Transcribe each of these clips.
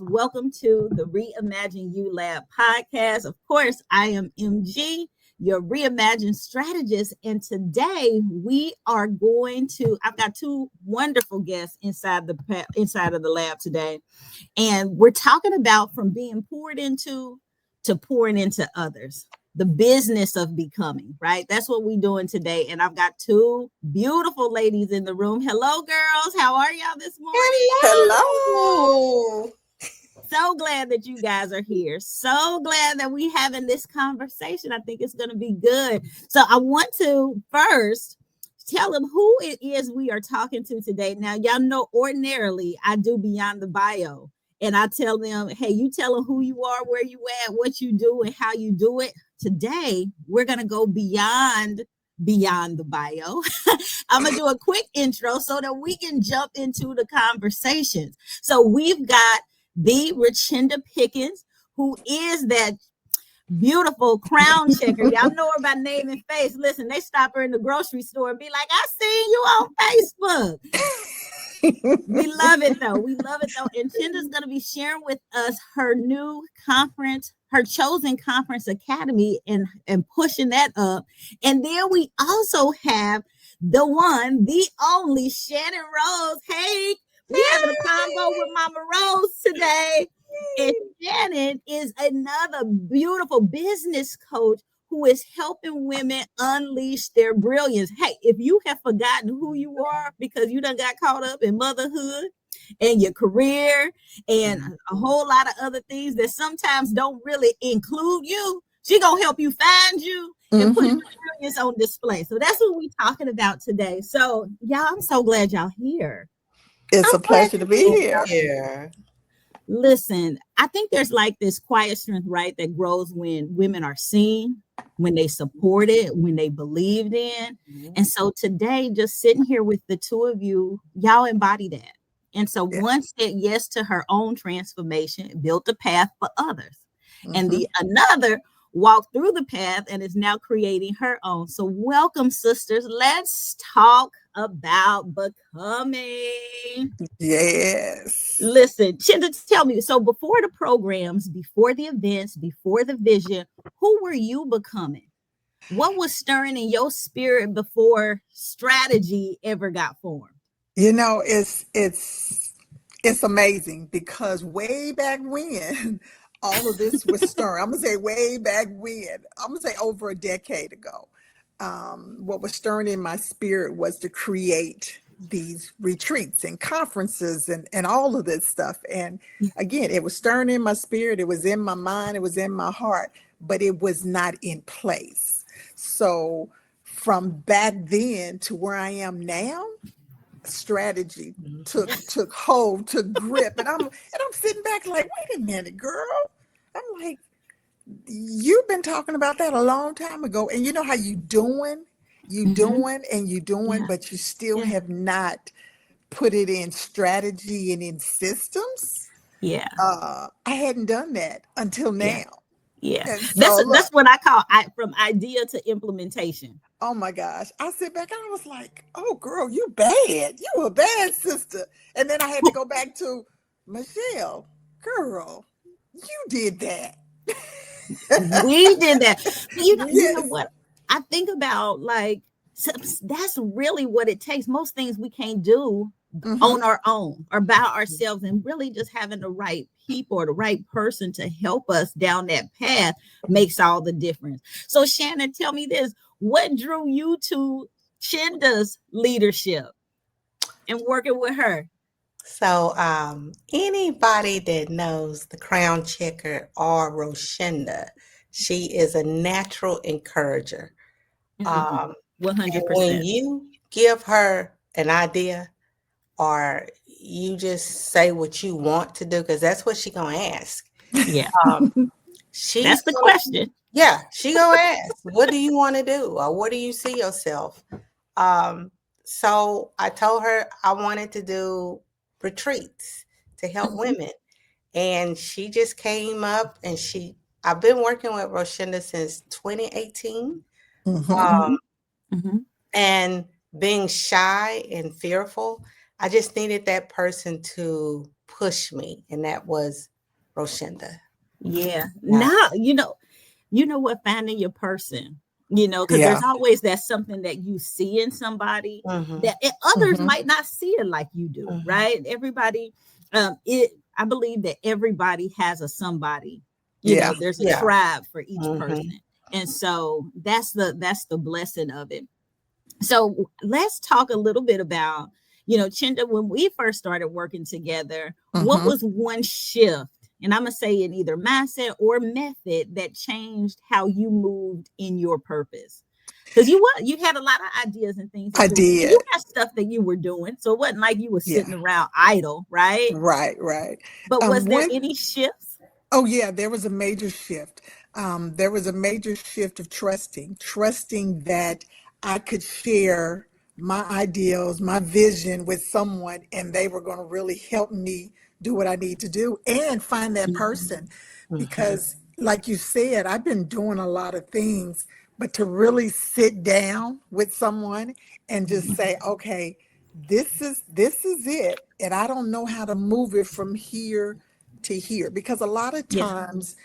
Welcome to the Reimagine You Lab podcast. Of course, I am MG, your Reimagine strategist. And today we are I've got two wonderful guests inside of the lab today. And we're talking about from being poured into to pouring into others. The business of becoming, right? That's what we're doing today. And I've got two beautiful ladies in the room. Hello, girls. How are y'all this morning? Hello. So glad that you guys are here. So glad that we're having this conversation. I think it's going to be good. So I want to first tell them who it is we are talking to today. Now, y'all know ordinarily I do Beyond the Bio. And I tell them, hey, you tell them who you are, where you at, what you do, and how you do it. Today, we're going to go beyond the bio. I'm going to do a quick intro so that we can jump into the conversations. So we've got the Rochinda Pickens, who is that beautiful crown checker. Y'all know her by name and face. Listen, they stop her in the grocery store and be like, I seen you on Facebook. We love it though. And Shinda's going to be sharing with us her new conference, her chosen conference academy, and pushing that up. And then we also have the one, the only Shannon Rhodes. Hey, we're having a combo with Mama Rose today. And Shannon is another beautiful business coach who is helping women unleash their brilliance. Hey, if you have forgotten who you are because you done got caught up in motherhood and your career and a whole lot of other things that sometimes don't really include you, she gonna help you find you and put your brilliance on display. So that's what we're talking about today. So y'all, I'm so glad y'all here. It's a pleasure to be here. Yeah. Listen, I think there's like this quiet strength, right, that grows when women are seen, when they support it, when they believed in. And so today, just sitting here with the two of you, y'all embody that. And so one said yes to her own transformation, built a path for others. And the another walked through the path and is now creating her own. So welcome, sisters. Let's talk about becoming. Yes. Listen, Chinda, tell me, so before the programs, before the events, before the vision, who were you becoming? What was stirring in your spirit before strategy ever got formed? You know, it's amazing because way back when all of this was stirring, I'm gonna say way back when, I'm gonna say over a decade ago, what was stirring in my spirit was to create these retreats and conferences and all of this stuff. And again, it was stirring in my spirit, it was in my mind, it was in my heart, but it was not in place. So from back then to where I am now, strategy took hold, took grip, and I'm sitting back like, wait a minute, girl. I'm like, you've been talking about that a long time ago, and you know how you doing, but you still have not put it in strategy and in systems. I hadn't done that until now. So, that's what I call from idea to implementation. Oh my gosh. I sit back and I was like, oh girl, you bad. You a bad sister. And then I had to go back to Michelle, girl, you did that. We did that. You know what? I think about like, that's really what it takes. Most things we can't do on our own or by ourselves, and really just having the right people or the right person to help us down that path makes all the difference. So Shannon, tell me this, what drew you to Shinda's leadership and working with her? So anybody that knows the crown checker or Rochinda, she is a natural encourager. 100%. When you give her an idea or you just say what you want to do, because that's what she's going to ask. Yeah. That's the question. Yeah. She going to ask, what do you want to do? Or what do you see yourself? So I told her I wanted to do retreats to help women. And she just came up and I've been working with Rochinda since 2018. And being shy and fearful, I just needed that person to push me, and that was Rochinda. Yeah. Yeah. Now, you know what, finding your person, because Yeah. there's always that something that you see in somebody Mm-hmm. that others Mm-hmm. might not see it like you do, Mm-hmm. right? Everybody, I believe that everybody has a somebody, Yeah. there's a Yeah. tribe for each Mm-hmm. person. And so that's the blessing of it. So let's talk a little bit about, Chinda, when we first started working together, what Mm-hmm. was one shift? And I'm going to say in either mindset or method that changed how you moved in your purpose. Because you had a lot of ideas and things I that you did. had stuff that you were doing. So it wasn't like you were Yeah. sitting around idle, right? Right. Right. But was there One. any shifts? Oh, yeah, there was a major shift. There was a major shift of trusting that I could share my ideals, my vision with someone, and they were going to really help me do what I need to do and find that person. Mm-hmm. Because, like you said, I've been doing a lot of things, but to really sit down with someone and just say, okay, this is it, and I don't know how to move it from here to here, because a lot of Yeah. times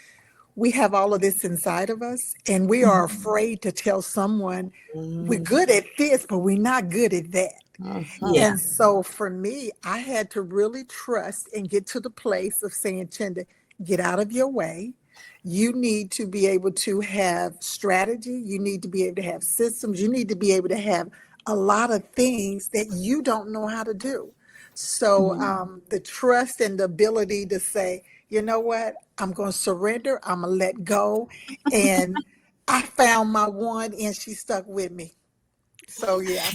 we have all of this inside of us and we are Mhm. afraid to tell someone we're Mm-hmm. good at this, but we're not good at that. Mm-hmm. Yeah. And so for me, I had to really trust and get to the place of saying, Chinda, get out of your way. You need to be able to have strategy. You need to be able to have systems. You need to be able to have a lot of things that you don't know how to do. So Mhm. the trust and the ability to say, you know what, I'm going to surrender. I'm going to let go. And I found my one and she stuck with me. So yeah.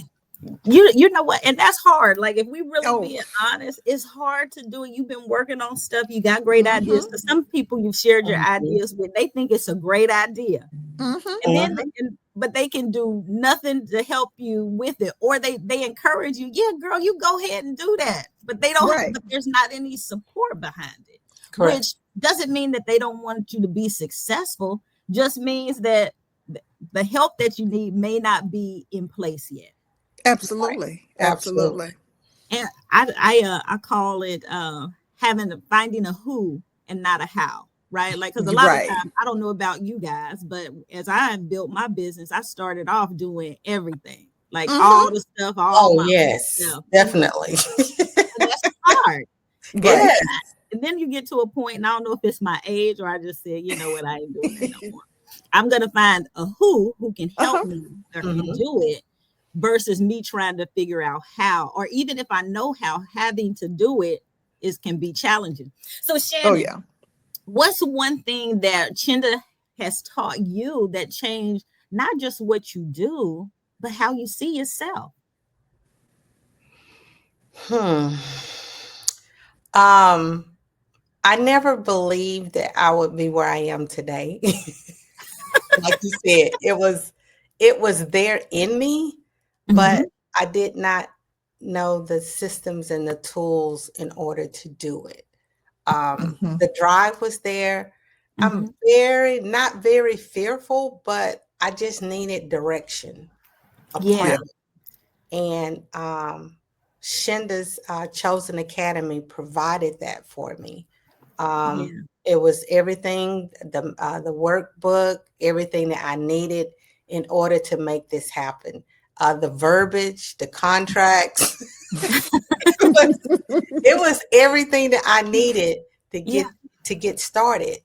You know what, and that's hard. Like, if we really Oh. being honest, it's hard to do it. You've been working on stuff, you got great ideas. Mm-hmm. Because some people you've shared your Mm-hmm. ideas with, they think it's a great idea, Mm-hmm. and then Mm-hmm. but they can do nothing to help you with it, or they encourage you, yeah, girl, you go ahead and do that, but they don't Right. but there's not any support behind it, Correct. which doesn't mean that they don't want you to be successful, just means that the help that you need may not be in place yet. Right. Absolutely. Absolutely. Absolutely. And I call it finding a who and not a how, right? Like, because a lot of Right. times, I don't know about you guys, but as I built my business, I started off doing everything, like all Mm-hmm. the stuff, all Oh my own yes, stuff, definitely. and that's hard. But Right. Yes. and then you get to a point, and I don't know if it's my age or I just said, you know what, I ain't doing that no more. I'm gonna find a who can help Uh-huh. me and Mm-hmm. do it, versus me trying to figure out how, or even if I know how, having to do it is can be challenging. So Oh Shannon, yeah. what's one thing that Chinda has taught you that changed not just what you do, but how you see yourself? Hmm. Um, I never believed that I would be where I am today. Like you said, it was there in me, but Mhm. I did not know the systems and the tools in order to do it. Mm-hmm. The drive was there. I'm Mhm. not very fearful, but I just needed direction, a Yeah. plan. Yeah. And Shinda's Chosen Academy provided that for me. Yeah. It was everything, the workbook, everything that I needed in order to make this happen. The verbiage, the contracts, it was, it was everything that I needed to Yeah. get started.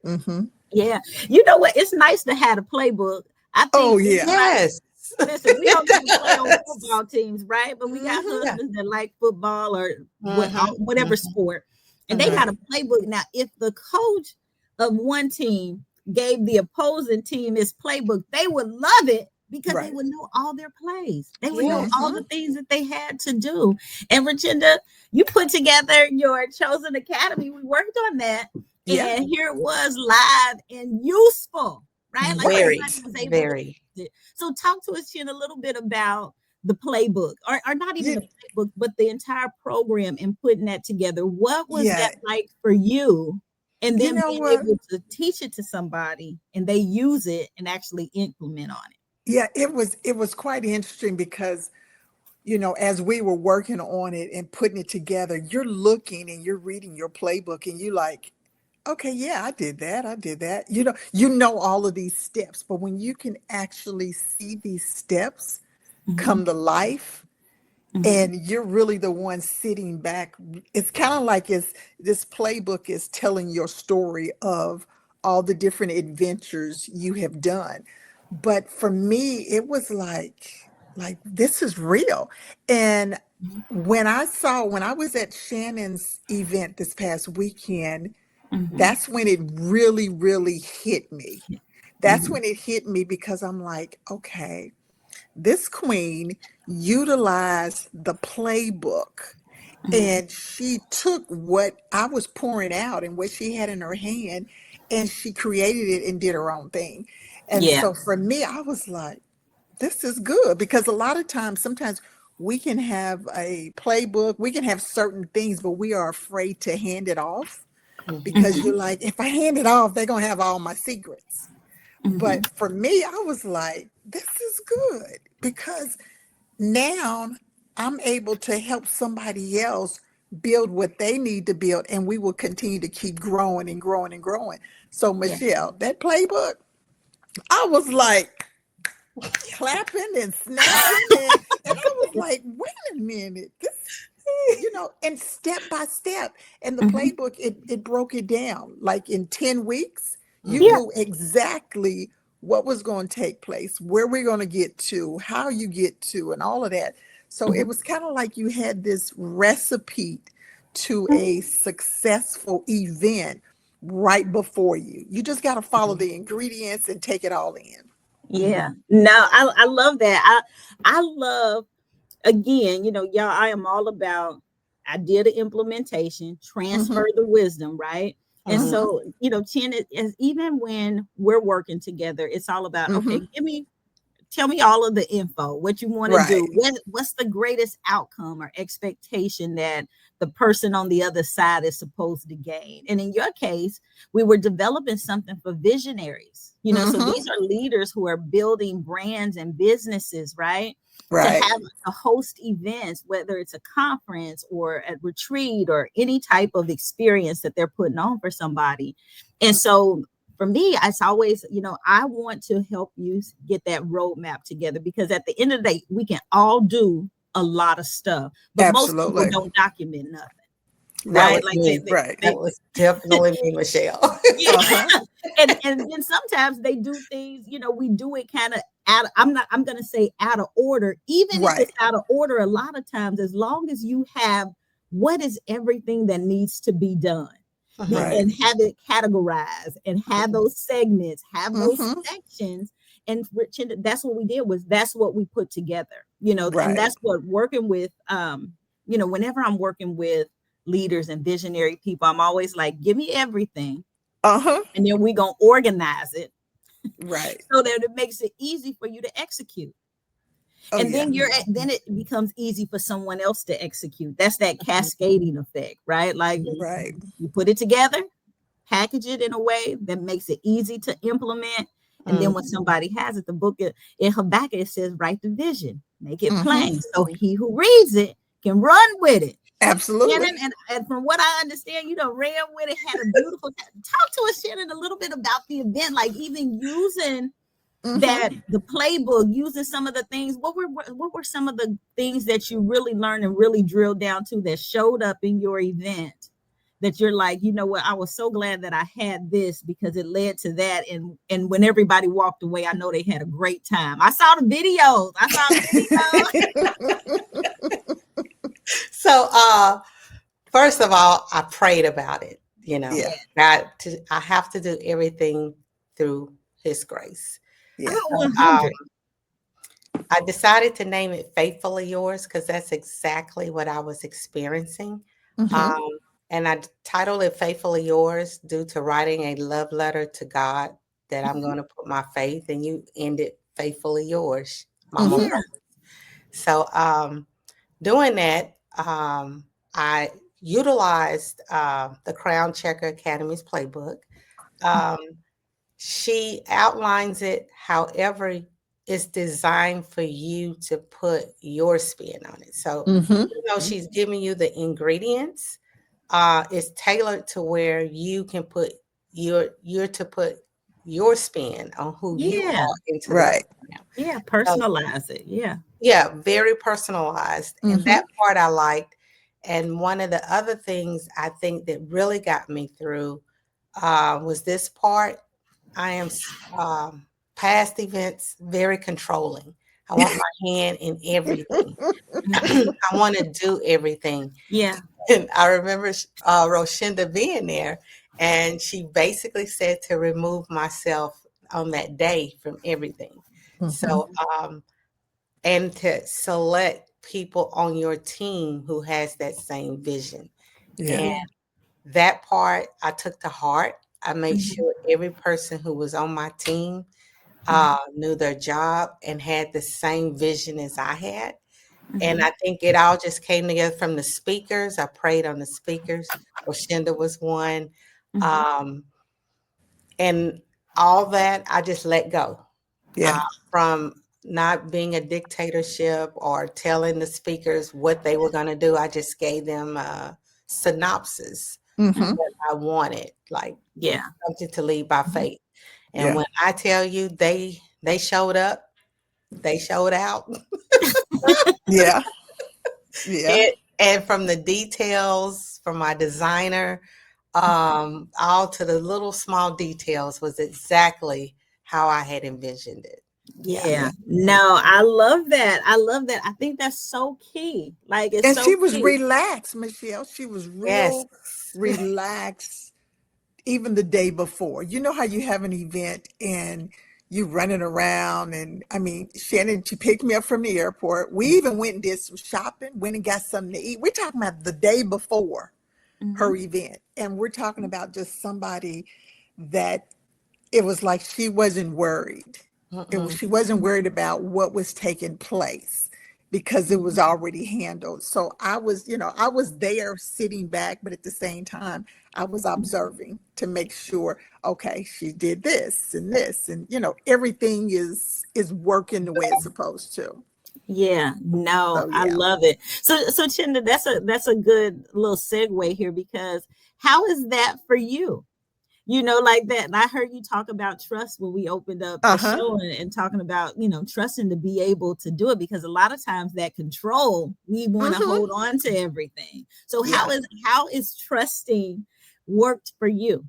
Mm-hmm. Yeah. You know what? It's nice to have a playbook. I Oh think yeah. anybody, Yes, listen, we it don't even play on does. football teams, right? But we got Mm-hmm. Yeah. husbands that like football or Hmm. whatever sport, and they got Right. a playbook. Now, if the coach of one team gave the opposing team his playbook, they would love it because they Right. would know all their plays. They would know Yes. all Mm-hmm. the things that they had to do. And Rochinda, you put together your Chosen Academy. We worked on that, Yeah. and here it was live and useful, right? Like Very, everybody was able to very. use it. So talk to us, Jen, a little bit about the playbook, or not even the Yeah. playbook, but the entire program and putting that together. What was Yeah. that like for you? And You then know being what? able to teach it to somebody and they use it and actually implement on it. Yeah, it was quite interesting because as we were working on it and putting it together, you're looking and you're reading your playbook and you like, okay, yeah, I did that. I did that. You know all of these steps, but when you can actually see these steps Mhm. come to life, Mhm. and you're really the one sitting back, it's kind of like this playbook is telling your story of all the different adventures you have done. But for me, it was like this is real. And when I was at Shannon's event this past weekend, Mhm. that's when it really, really hit me. That's Mhm. when it hit me because I'm like, okay, this queen utilized the playbook, Mhm. and she took what I was pouring out and what she had in her hand, and she created it and did her own thing. And Yeah. so for me, I was like, this is good, because a lot of times, sometimes we can have a playbook, we can have certain things, but we are afraid to hand it off because Mhm. you're like, if I hand it off, they're going to have all my secrets. Mhm. But for me, I was like, this is good because now I'm able to help somebody else build what they need to build, and we will continue to keep growing and growing and growing. So, Yeah. Michelle, that playbook, I was like clapping and snapping, and I was like, wait a minute, and step by step. And the Mhm. playbook, it broke it down. Like in 10 weeks, you Yeah. knew exactly what was going to take place, where we're going to get to, how you get to, and all of that. So it Mhm. was kind of like you had this recipe to Mhm. a successful event right before you. You just got to follow the ingredients and take it all in. Yeah. No, I love that. I love, again, y'all, I am all about idea to implementation, Hmm. transfer the wisdom, right? And Mhm. Hmm. so, Chin, is even when we're working together, it's all about, Hmm. okay, tell me all of the info, what you want to Right. do, what's the greatest outcome or expectation that the person on the other side is supposed to gain. And in your case, we were developing something for visionaries, so Hmm. these are leaders who are building brands and businesses, right? To Right. have to host events, whether it's a conference or a retreat or any type of experience that they're putting on for somebody. And so for me, it's always, I want to help you get that roadmap together, because at the end of the day, we can all do a lot of stuff, but most people Absolutely. don't document nothing, That right? Right. was Like me. That they was definitely me, Michelle. yeah. Uh-huh. And then sometimes they do things, we do it kind of I'm gonna say out of order. Even if it's Right. out of order, a lot of times, as long as you have what is everything that needs to be done, Mhm. Right. and have it categorized and have those segments, have those Hmm. sections. And that's what we did, was that's what we put together, and Right. that's what working with, whenever I'm working with leaders and visionary people, I'm always like, give me everything, Uh-huh. and then we're going to organize it Right. so that it makes it easy for you to execute. Oh And yeah. then it becomes easy for someone else to execute. That's that cascading effect, right? Like Right. you put it together, package it in a way that makes it easy to implement. And then Mhm. when somebody has it, the book in Habakkuk, it says, write the vision, make it Hmm. plain, so he who reads it can run with it. Absolutely. Shannon, and from what I understand, ran with it, had a beautiful talk to us, Shannon, a little bit about the event, like even using Hmm. that the playbook, using some of the things. What were some of the things that you really learned and really drilled down to that showed up in your event, that you're like, you know what, I was so glad that I had this because it led to that. And when everybody walked away, I know they had a great time. I saw the videos. So, first of all, I prayed about it. Yeah. I have to do everything through His grace. Yeah. Oh, So, 100. I decided to name it Faithfully Yours because that's exactly what I was experiencing. Hmm. Um, and I titled it Faithfully Yours due to writing a love letter to God that I'm going to put my faith, and you end it Faithfully Yours, Mama. Hmm. Yeah. So, doing that, I utilized the Crown Checker Academy's playbook. Um, she outlines it however it's designed for you to put your spin on it. So, she's giving you the ingredients. It's tailored to where you can put you're to put your spin on who you Yeah. are into the Right. program. Yeah. So, Personalize it. Yeah. yeah, very personalized. And Mm-hmm. that part I liked. And one of the other things I think that really got me through was this part. I am past events very controlling. I want my hand in everything. I want to do everything. Yeah. And I remember Rochinda being there, and she basically said to remove myself on that day from everything. So, and to select people on your team who has that same vision. Yeah. And Yeah. that part I took to heart. I made Mhm. sure every person who was on my team knew their job and had the same vision as I had. And I think it all just came together from the speakers. I prayed on the speakers. Rochinda was one. Mhm. Um, and all that, I just let go Yeah. from not being a dictatorship or telling the speakers what they were going to do. I just gave them a synopsis of Mm-hmm. what I wanted, like Yeah. something to lead by faith. And Yeah. when I tell you they showed up, they showed out. Yeah. Yeah. And from the details, from my designer, all to the little small details was exactly how I had envisioned it. Yeah. Yeah. No, I love that. I love that. I think that's so key. Like it's And she so was key. relaxed, Michelle. She was Yes. real relaxed even the day before. You know how you have an event and you running around, and I mean, Shannon, she picked me up from the airport. We even went and did some shopping, went and got something to eat. We're talking about the day before her Mhm. event. And we're talking about just somebody that it was like she wasn't worried. Mm-mm. She wasn't worried about what was taking place because it was already handled. So I was, I was there sitting back, but at the same time, I was observing to make sure, okay, she did this, and everything is working the way it's supposed to. Yeah, no, So I yeah. love it. So Chinda, that's a good little segue here because how is that for you? Like that. And I heard you talk about trust when we opened up the Uh-huh. show and talking about, trusting to be able to do it because a lot of times that control, we want to Mm-hmm. hold on to everything. So Yeah. how is trusting worked for you?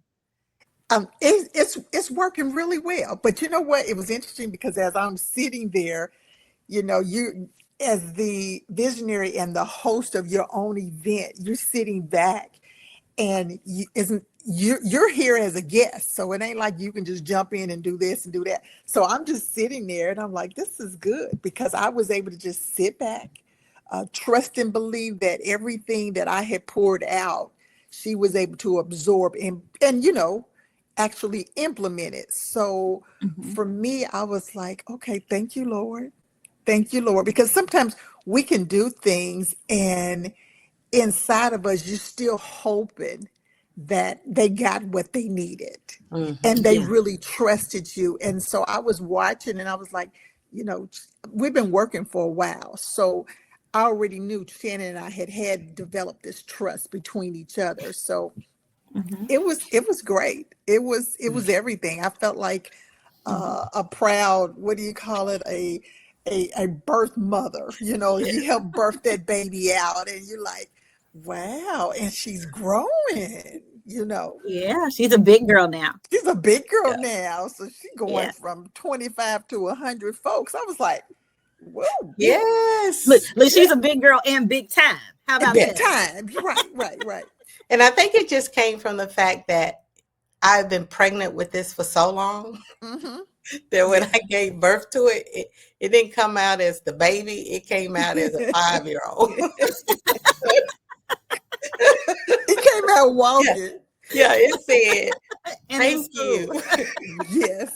It's working really well. But you know what? It was interesting because as I'm sitting there, you as the visionary and the host of your own event, you're sitting back and you're here as a guest, so it ain't like you can just jump in and do this and do that. So I'm just sitting there and I'm like, this is good because I was able to just sit back, trust and believe that everything that I had poured out, she was able to absorb and actually implement it. So Mhm. for me, I was like, okay, thank you, Lord. Thank you, Lord. Because sometimes we can do things and inside of us, you're still hoping that they got what they needed and they Yeah. really trusted you. And so I was watching and I was like, you know, we've been working for a while. So I already knew Shannon and I had developed this trust between each other. So Mhm. it was great. It was everything. I felt like Mhm. a proud, what do you call it? A birth mother. You help birth that baby out, and you're like, wow, and she's growing. Yeah, she's a big girl now. She's a big girl Yeah. now, so she's going Yeah. from 25 to 100 folks. I was like, whoa, Yeah. Look, Yes. look, she's a big girl and big time. How about big that? time. Right, right, right. And I think it just came from the fact that I've been pregnant with this for so long Mm-hmm. that when Yeah. I gave birth to it, it didn't come out as the baby. It came out as a 5-year-old. It came out Yeah. walking. Yeah. It said, And in thank school. you. Yes.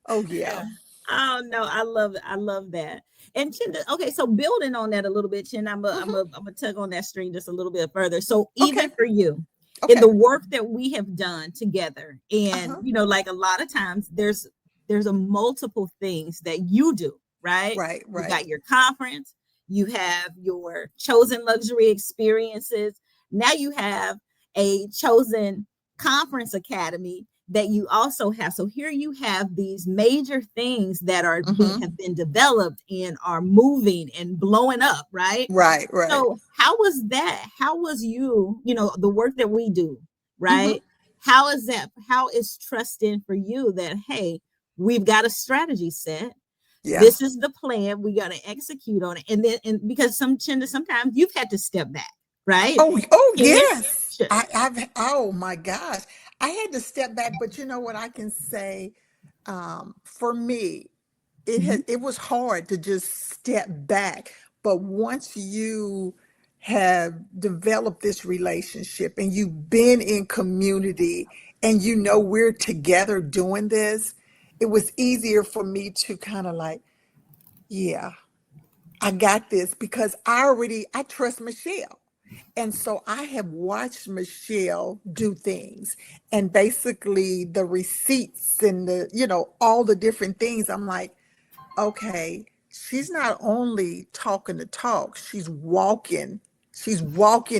Oh yeah. Yeah. Oh no, I love it. I love that. And Chinda, okay, so building on that a little bit, Chin, I'm a, I'm Hmm. a, I'm gonna tug on that string just a little bit further. So Okay. even for you, in Okay. the work that we have done together, and Uh-huh. like a lot of times there's there's a multiple things that you do, right? Right, You right. got your conference, you have your chosen luxury experiences. Now you have a chosen conference academy that you also have. So here you have these major things that are Mm-hmm. have been developed and are moving and blowing up, right? Right, right. So how was that? How was the work that we do, Mm-hmm. right? How is that? How is trust in for you that, hey, we've got a strategy set. Yeah. This is the plan. We got to execute on it. And then, and because sometimes you've had to step back, right? Oh Can you yes. Oh my gosh. I had to step back, but you know what I can say? For me, Mhm. it was hard to just step back. But once you have developed this relationship and you've been in community and you know we're together doing this, it was easier for me to kind of like, yeah, I got this because I trust Michelle. And so I have watched Michelle do things and basically the receipts and all the different things. I'm like, okay, she's not only talking the talk, she's walking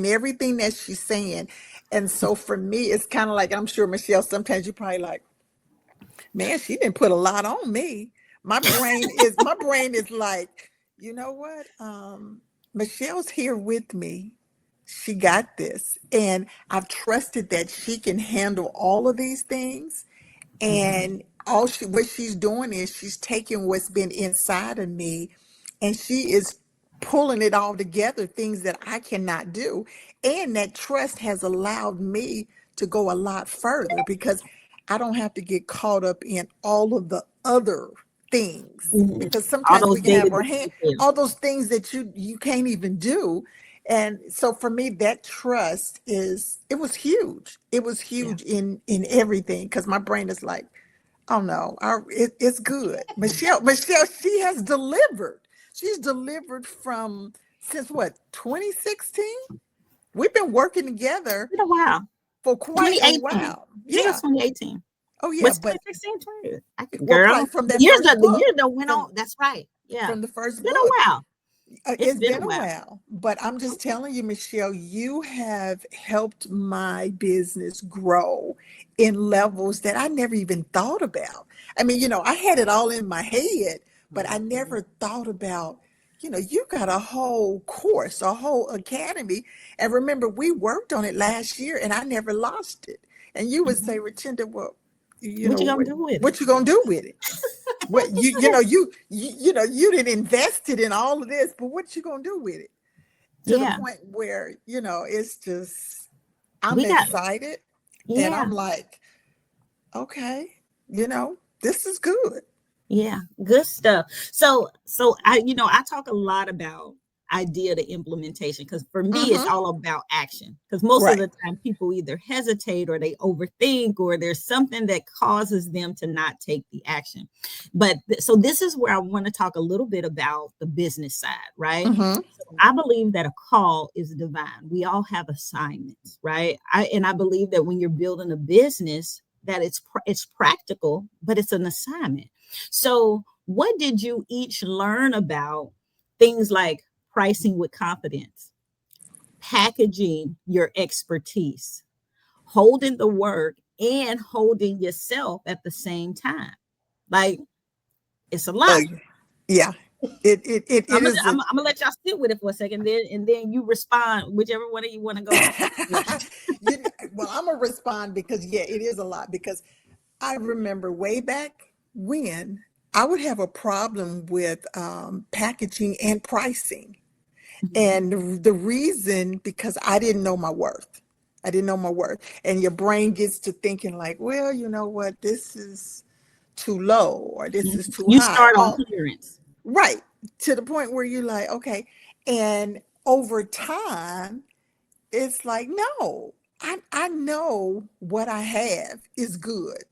everything that she's saying. And so for me, it's kind of like, I'm sure Michelle, sometimes you probably like, man, she didn't put a lot on me. My brain is like, you know what? Michelle's here with me. She got this. And I've trusted that she can handle all of these things. Mhm. And what she's doing is she's taking what's been inside of me and she is pulling it all together, things that I cannot do. And that trust has allowed me to go a lot further because I don't have to get caught up in all of the other things Mhm. because All sometimes those we can have our day-to-day hand details. all those things that you can't even do. And so for me, that trust it was huge. It was Yeah. huge in everything because my brain is like, oh no, it's good. Michelle, she has delivered. She's delivered from since what, 2016? We've been working together Been a while. for quite a 2018. while. I think it was Yeah. 2018. Oh yeah, Was but 2016, 20? I could, well, girl. probably from The that years first that the book, year that went from on. That's right. Yeah. from the first Been a book. while. It's It's been been a a while. while, but I'm just telling you, Michelle, you have helped my business grow in levels that I never even thought about. I mean, I had it all in my head, but I never thought about, you got a whole course, a whole academy. And remember, we worked on it last year and I never lost it. And you would say, Mhm. Rochinda, well, What you gonna do with it? what you gonna do with it? What you didn't invest it in all of this, but what you gonna do with it? To the Yeah. point where it's just I'm We got excited and yeah. I'm like, okay, this is good. Yeah, good stuff. So I talk a lot about idea to implementation because for me it's Mm-hmm. all about action. Because most of Right. the time people either hesitate or they overthink or there's something that causes them to not take the action. But so this is where I want to talk a little bit about the business side, right? Mm-hmm. I believe that a call is divine. We all have assignments, right? I believe that when you're building a business, that it's practical, but it's an assignment. So, what did you each learn about things like pricing with confidence, packaging your expertise, holding the work, and holding yourself at the same time? Like, it's a lot. Yeah. It I'm gonna, is I'm, a I'm gonna let y'all sit with it for a second, then and then you respond, whichever one of you want to go. you, well, I'm gonna respond because yeah, it is a lot because I remember way back when I would have a problem with packaging and pricing. Mhm. And the reason, because I didn't know my worth. I didn't know my worth. And your brain gets to thinking like, well, you know what, this is too low or this is too You high. start on All clearance. right. To the point where you're like, okay. And over time, it's like, no, I know what I have is good.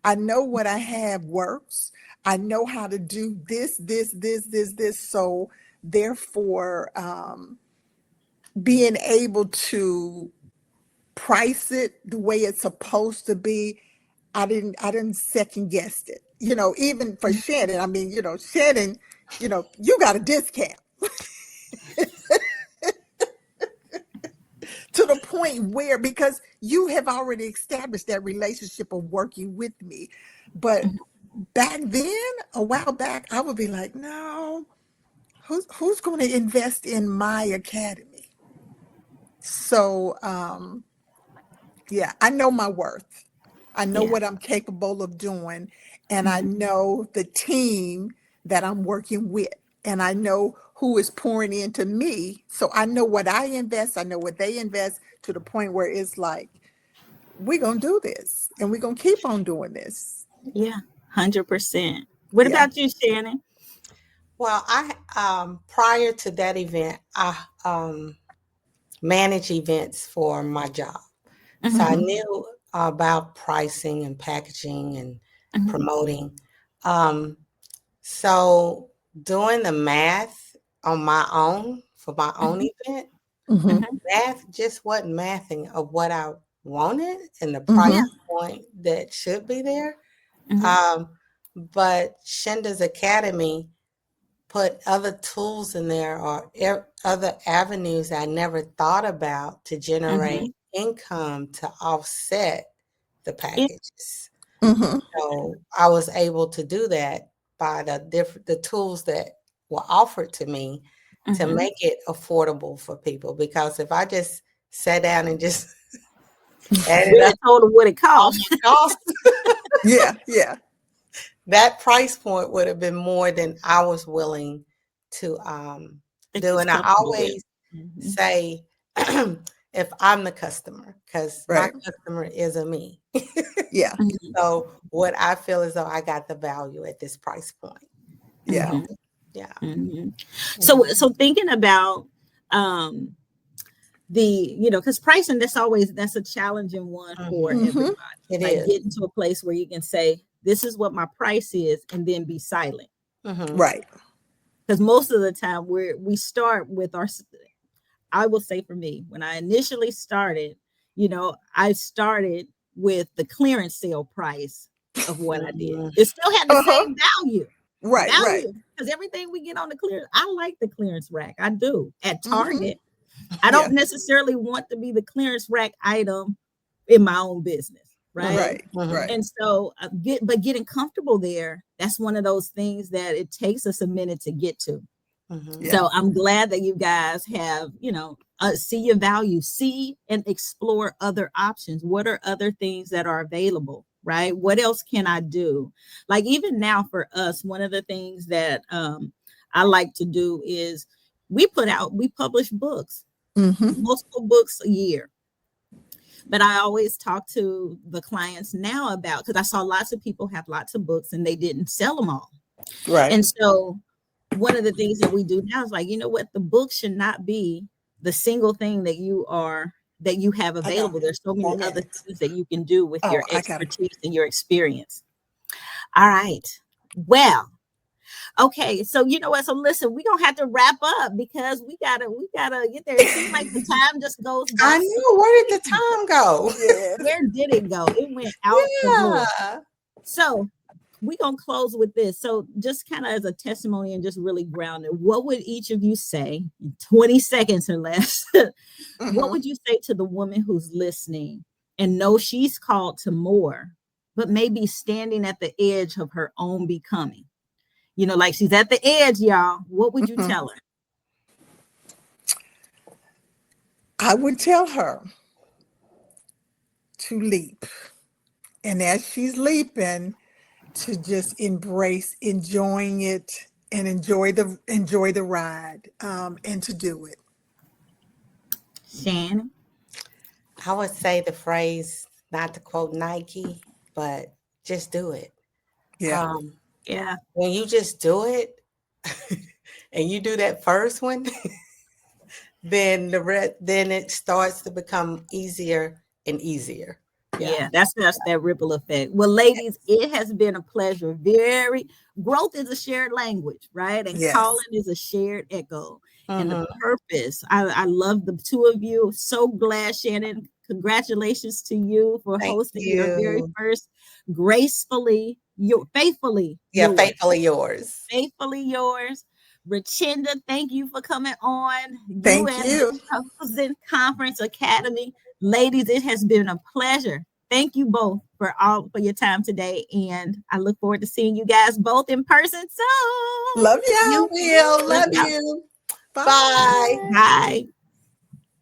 I know what I have works. I know how to do this. So therefore, being able to price it the way it's supposed to be, I didn't second guess it. even for Shannon, I mean, Shannon, you got a discount to the point where, because you have already established that relationship of working with me. But back then, a while back, I would be like, no, who's going to invest in my academy? So, yeah, I know my worth. I know Yeah. what I'm capable of doing, and I know the team that I'm working with, and I know who is pouring into me. So I know what I invest, I know what they invest, to the point where it's like, we're going to do this and we're going to keep on doing this. Yeah. 100%. What Yeah. about you, Shannon? Well, I prior to that event, I manage events for my job. So I Mhm. knew about pricing and packaging and Mhm. promoting. Um, so doing the math on my own for my own Mhm. event, Mm-hmm. Mhm. math just wasn't mathing of what I wanted and the Yeah. price Mm-hmm. point that should be there. Mhm. Um, but Shinda's Academy put other tools in there, or other avenues I never thought about to generate Mhm. income to offset the Yeah. packages. Mm-hmm. So I was able to do that by the tools that were offered to me to Mhm. make it affordable for people. Because if I just sat down and just added up Really told them what it all cost. my costs, Yeah. Yeah. that price point would have been more than I was willing to That do. you're And I comfortable with. always Mhm. say, if I'm the customer, because my Right. customer is a me. Yeah. Mhm. So what I feel as though I got the value at this price point. Yeah. So Mhm. yeah. Mhm. So Mhm. thinking about um because pricing, that's a challenging one for Mhm. Mm-hmm. everybody. It Like is. getting to a place where you can say, this is what my price is, and then be silent. Mhm. Right. Because most of the time we start with I will say, for me, when I initially started, I started with the clearance sale price of what I did. Mhm. It still had the Uh-huh. same value. Right. Right. Value, because everything we get on the clearance, I like the clearance rack. I do at Mm-hmm. Target. I Yeah. don't necessarily want to be the clearance rack item in my own business, right? Mhm. Right. Mhm. Right. And so, getting comfortable there, that's one of those things that it takes us a minute to get to. Mhm. Yeah. So I'm glad that you guys have, see your value, see and explore other options. What are other things that are available, right? What else can I do? Like even now for us, one of the things that I like to do is we publish books, Mm-hmm. multiple books a year. But I always talk to the clients now about, because I saw lots of people have lots of books and they didn't sell them all. Right. And so one of the things that we do now is like, you know what, the book should not be the single thing that you have I got available. them. There's so many I'm other ready. things that you can do with your Oh, I got them. expertise and your experience. All right. Well, okay. So you know what? So listen, we're gonna have to wrap up because we gotta get there. It seems like the time just goes by I so know. Where did the quickly. time go? Yeah. Where did it go? It went out the door. Yeah. So we're going to close with this. So just kind of as a testimony and just really grounded, what would each of you say in 20 seconds or less? What Mm-hmm. would you say to the woman who's listening and knows she's called to more, but maybe standing at the edge of her own becoming? Like she's at the edge, y'all. What would you Mm-hmm. tell her? I would tell her to leap. And as she's leaping, to just embrace enjoying it and enjoy the ride, and to do it. Shannon? I would say the phrase, not to quote Nike, but just do it. Yeah. Um, Yeah. when you just do it and you do that first one, then it starts to become easier and easier. Yeah. Yeah, that's just that ripple effect. Well, ladies, it has been a pleasure. Growth is a shared language, right? And calling Yes. is a shared echo. And the Hmm. purpose, I love the two of you. So glad Shannon congratulations to you for Thank hosting your very you. first faithfully yours. Faithfully yours. Faithfully yours. Rochinda, thank you for coming on. You Thank and the you. Chosen Conference Academy. Ladies, it has been a pleasure. Thank you both for your time today. And I look forward to seeing you guys both in person soon. Love You y'all. will. Love Love y'all. you. Bye. Bye. Bye.